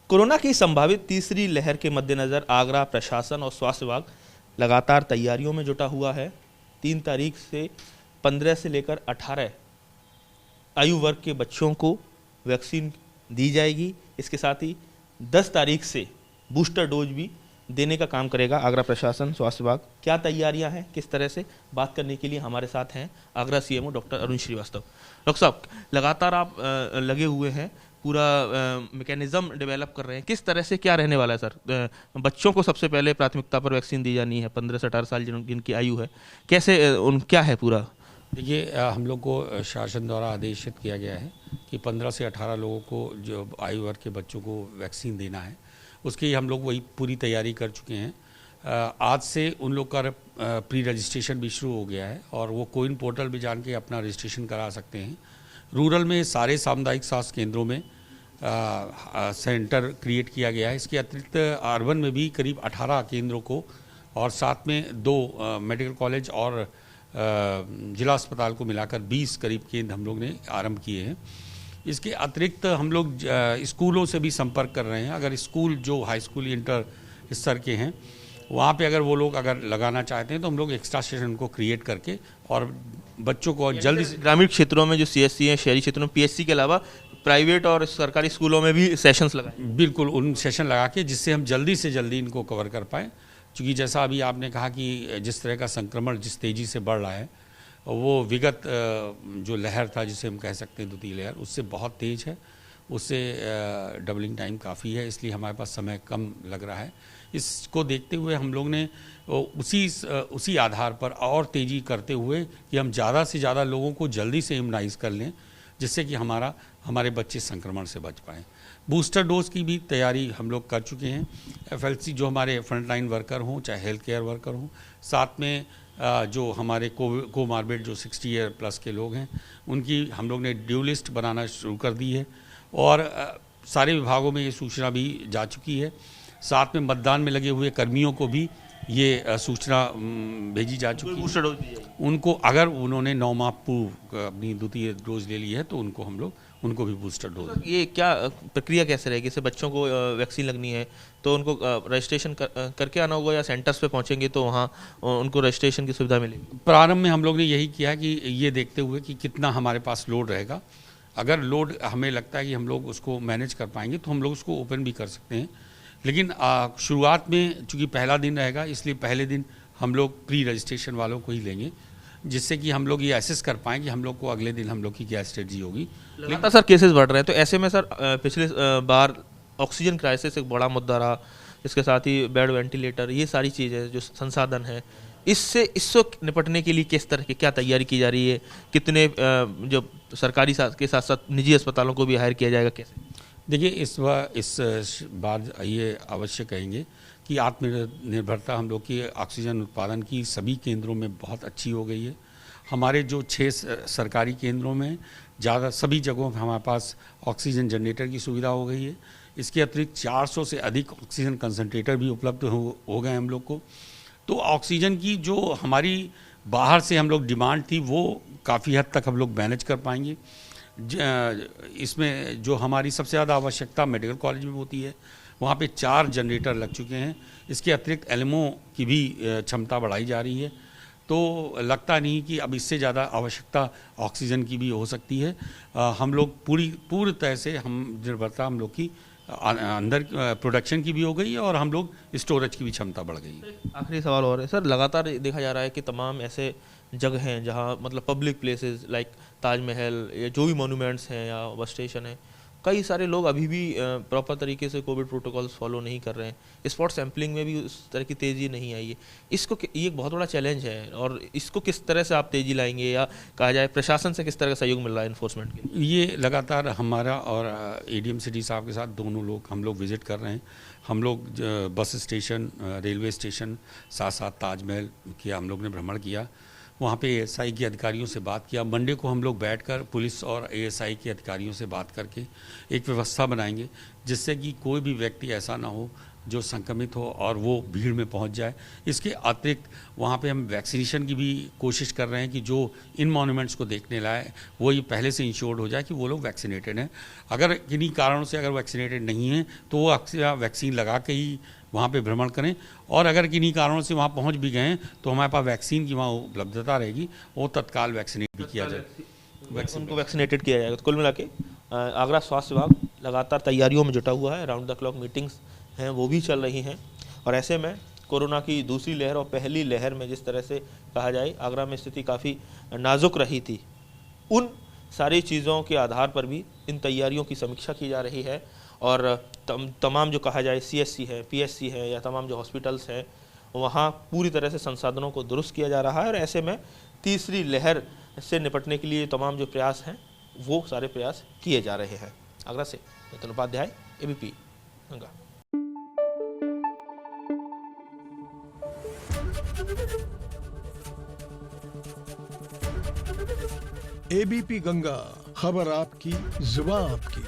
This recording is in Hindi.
कोरोना की संभावित तीसरी लहर के मद्देनज़र आगरा प्रशासन और स्वास्थ्य विभाग लगातार तैयारियों में जुटा हुआ है। 3 तारीख से 15 से लेकर 18 आयु वर्ग के बच्चों को वैक्सीन दी जाएगी। इसके साथ ही 10 तारीख से बूस्टर डोज भी देने का काम करेगा आगरा प्रशासन स्वास्थ्य विभाग। क्या तैयारियां हैं, किस तरह से, बात करने के लिए हमारे साथ हैं Agra CMO doctor Arun Srivastava. Doctor साहब, लगातार आप लगे हुए हैं, पूरा मैकेनिज्म डेवलप कर रहे हैं, किस तरह से क्या रहने वाला है सर? बच्चों को सबसे पहले प्राथमिकता पर वैक्सीन दी जानी है, 15 से 18 साल जिनकी आयु है, कैसे क्या है पूरा? देखिए, हम लोग को शासन द्वारा आदेशित किया गया है कि 15 से 18 लोगों को, जो आयु वर्ग के बच्चों को वैक्सीन देना है, उसकी हम लोग वही पूरी तैयारी कर चुके हैं। आज से उन लोग का प्री रजिस्ट्रेशन भी शुरू हो गया है और वो कोविन पोर्टल भी जान के अपना रजिस्ट्रेशन करा सकते हैं। रूरल में सारे सामुदायिक स्वास्थ्य केंद्रों में सेंटर क्रिएट किया गया है। इसके अतिरिक्त अर्बन में भी करीब 18 केंद्रों को और साथ में 2 मेडिकल कॉलेज और जिला अस्पताल को मिलाकर 20 करीब केंद्र हम लोग ने आरंभ किए हैं। इसके अतिरिक्त हम लोग स्कूलों से भी संपर्क कर रहे हैं। अगर स्कूल जो हाई स्कूल इंटर स्तर के हैं, वहाँ पे अगर वो लोग अगर लगाना चाहते हैं तो हम लोग एक्स्ट्रा सेशन को क्रिएट करके और बच्चों को जल्दी से ग्रामीण क्षेत्रों में जो सीएससी हैं, शहरी क्षेत्रों में पीएचसी के अलावा प्राइवेट और सरकारी स्कूलों में भी सेशंस लगाए। बिल्कुल, उन सेशन लगा के जिससे हम जल्दी से जल्दी इनको कवर कर पाएँ। क्योंकि जैसा अभी आपने कहा कि जिस तरह का संक्रमण जिस तेज़ी से बढ़ रहा है, वो विगत जो लहर था जिसे हम कह सकते हैं द्वितीय लहर, उससे बहुत तेज़ है। उससे डबलिंग टाइम काफ़ी है, इसलिए हमारे पास समय कम लग रहा है। इसको देखते हुए हम लोग ने उसी आधार पर और तेज़ी करते हुए कि हम ज़्यादा से ज़्यादा लोगों को जल्दी से इम्यूनाइज कर लें, जिससे कि हमारे बच्चे संक्रमण से बच पाएँ। बूस्टर डोज की भी तैयारी हम लोग कर चुके हैं। एफएलसी जो हमारे फ्रंटलाइन वर्कर हों, चाहे हेल्थ केयर वर्कर हों, साथ में जो हमारे कोमार्बिड जो 60 ईयर प्लस के लोग हैं, उनकी हम लोग ने ड्यू लिस्ट बनाना शुरू कर दी है और सारे विभागों में ये सूचना भी जा चुकी है। साथ में मतदान में लगे हुए कर्मियों को भी ये सूचना भेजी जा चुकी है। उनको अगर उन्होंने 9 माह पूर्व अपनी द्वितीय डोज ले ली है तो उनको भी बूस्टर डोज। ये क्या प्रक्रिया कैसे रहेगी? जैसे बच्चों को वैक्सीन लगनी है तो उनको रजिस्ट्रेशन करके आना होगा या सेंटर्स पे पहुंचेंगे तो वहाँ उनको रजिस्ट्रेशन की सुविधा मिलेगी? प्रारंभ में हम लोग ने यही किया कि ये देखते हुए कि कितना हमारे पास लोड रहेगा। अगर लोड हमें लगता है कि हम लोग उसको मैनेज कर पाएंगे तो हम लोग उसको ओपन भी कर सकते हैं। लेकिन शुरुआत में चूँकि पहला दिन रहेगा, इसलिए पहले दिन हम लोग प्री रजिस्ट्रेशन वालों को ही लेंगे, जिससे कि हम लोग ये एसेस कर पाएँ कि हम लोग को अगले दिन हम लोग की क्या स्ट्रेटजी होगी। लगातार सर केसेस बढ़ रहे हैं, तो ऐसे में सर पिछले बार ऑक्सीजन क्राइसिस एक बड़ा मुद्दा रहा, इसके साथ ही बेड, वेंटिलेटर, ये सारी चीज़ें जो संसाधन है, इससे निपटने के लिए किस तरह की क्या तैयारी की जा रही है? कितने जो सरकारी के साथ साथ निजी अस्पतालों को भी हायर किया जाएगा, कैसे? देखिए, इस बार ये अवश्य कहेंगे कि आत्मनिर्भरता हम लोग की ऑक्सीजन उत्पादन की सभी केंद्रों में बहुत अच्छी हो गई है। हमारे जो 6 सरकारी केंद्रों में सभी जगहों पर हमारे पास ऑक्सीजन जनरेटर की सुविधा हो गई है। इसके अतिरिक्त 400 से अधिक ऑक्सीजन कंसंट्रेटर भी उपलब्ध हो गए हम लोग को। तो ऑक्सीजन की जो हमारी बाहर से हम लोग डिमांड थी, वो काफ़ी हद तक हम लोग मैनेज कर पाएंगे। इसमें जो हमारी सबसे ज़्यादा आवश्यकता मेडिकल कॉलेज में होती है, वहाँ पे 4 जनरेटर लग चुके हैं। इसके अतिरिक्त एलएमओ की भी क्षमता बढ़ाई जा रही है। तो लगता नहीं कि अब इससे ज़्यादा आवश्यकता ऑक्सीजन की भी हो सकती है। हम लोग पूरी तरह से निर्भरता हम लोग की अंदर प्रोडक्शन की भी हो गई है और हम लोग स्टोरेज की भी क्षमता बढ़ गई है। आखिरी सवाल और है सर, लगातार देखा जा रहा है कि तमाम ऐसे जगह हैं जहाँ मतलब पब्लिक प्लेसेस लाइक ताजमहल या जो भी मोन्यूमेंट्स हैं या बस स्टेशन है, कई सारे लोग अभी भी प्रॉपर तरीके से कोविड प्रोटोकॉल्स फॉलो नहीं कर रहे हैं। स्पॉट सैंपलिंग में भी उस तरह की तेज़ी नहीं आई है। ये एक बहुत बड़ा चैलेंज है और इसको किस तरह से आप तेज़ी लाएंगे, या कहा जाए प्रशासन से किस तरह का सहयोग मिल रहा है इन्फोर्समेंट के लिए? ये लगातार हमारा और एडीएम सिटी साहब के साथ हम लोग विजिट कर रहे हैं। हम लोग बस स्टेशन, रेलवे स्टेशन, साथ साथ ताजमहल किया, हम लोग ने भ्रमण किया। वहाँ पे एएसआई के अधिकारियों से बात किया। मंडे को हम लोग बैठकर पुलिस और एएसआई के अधिकारियों से बात करके एक व्यवस्था बनाएंगे, जिससे कि कोई भी व्यक्ति ऐसा ना हो जो संक्रमित हो और वो भीड़ में पहुंच जाए। इसके अतिरिक्त वहाँ पे हम वैक्सीनेशन की भी कोशिश कर रहे हैं कि जो इन मॉन्यूमेंट्स को देखने लाए वो ये पहले से इंश्योर्ड हो जाए कि वो लोग वैक्सीनेटेड हैं। अगर किन्हीं कारणों से अगर वैक्सीनेटेड नहीं हैं तो वो अक्सर वैक्सीन लगा के ही वहाँ पे भ्रमण करें, और अगर किन्हीं कारणों से वहाँ पहुँच भी गए तो हमारे पास वैक्सीन की वहाँ उपलब्धता रहेगी, वो तत्काल वैक्सीनेट भी किया जाए, उनको वैक्सीनेटेड किया जाएगा। तो कुल मिला के आगरा स्वास्थ्य विभाग लगातार तैयारियों में जुटा हुआ है। राउंड द क्लॉक मीटिंग्स हैं वो भी चल रही हैं, और ऐसे में कोरोना की दूसरी लहर और पहली लहर में जिस तरह से कहा जाए आगरा में स्थिति काफ़ी नाजुक रही थी, उन सारी चीज़ों के आधार पर भी इन तैयारियों की समीक्षा की जा रही है। और तमाम जो कहा जाए CSC है, PSC है, या तमाम जो हॉस्पिटल्स हैं वहाँ पूरी तरह से संसाधनों को दुरुस्त किया जा रहा है। और ऐसे में तीसरी लहर से निपटने के लिए तमाम जो प्रयास हैं वो सारे प्रयास किए जा रहे हैं। आगरा से नितिन उपाध्याय, ABP गंगा। ABP गंगा, खबर आपकी, जुबान आपकी।